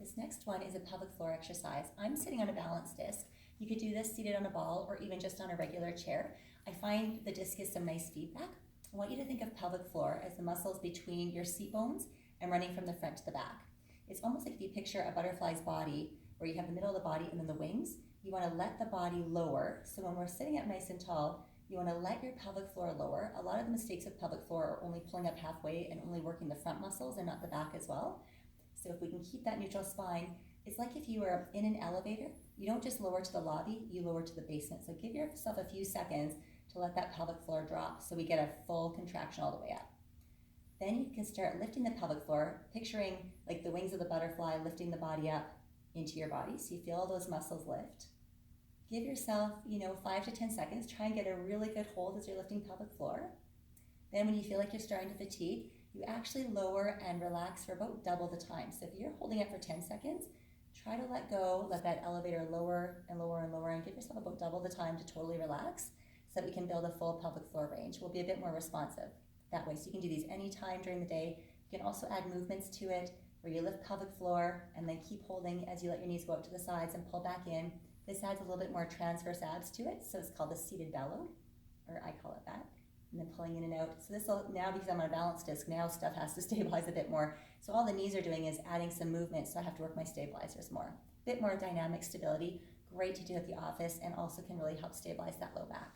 This next one is a pelvic floor exercise. I'm sitting on a balance disc. You could do this seated on a ball or even just on a regular chair. I find the disc is some nice feedback. I want you to think of pelvic floor as the muscles between your seat bones and running from the front to the back. It's almost like if you picture a butterfly's body where you have the middle of the body and then the wings. You want to let the body lower. So when we're sitting up nice and tall, you want to let your pelvic floor lower. A lot of the mistakes with pelvic floor are only pulling up halfway and only working the front muscles and not the back as well. So if we can keep that neutral spine, it's like if you were in an elevator, you don't just lower to the lobby, you lower to the basement. So give yourself a few seconds to let that pelvic floor drop so we get a full contraction all the way up. Then you can start lifting the pelvic floor, picturing like the wings of the butterfly lifting the body up into your body. So you feel all those muscles lift. Give yourself, 5 to 10 seconds. Try and get a really good hold as you're lifting pelvic floor. Then when you feel like you're starting to fatigue, you actually lower and relax for about double the time. So if you're holding it for 10 seconds, try to let go, let that elevator lower and lower and lower, and give yourself about double the time to totally relax so that we can build a full pelvic floor range. We'll be a bit more responsive that way. So you can do these anytime during the day. You can also add movements to it where you lift pelvic floor and then keep holding as you let your knees go out to the sides and pull back in. This adds a little bit more transverse abs to it, so it's called the seated bellow, or I call it that. And then pulling in and out. So this will, now because I'm on a balance disc, now stuff has to stabilize a bit more. So all the knees are doing is adding some movement, so I have to work my stabilizers more. A bit more dynamic stability, great to do at the office, and also can really help stabilize that low back.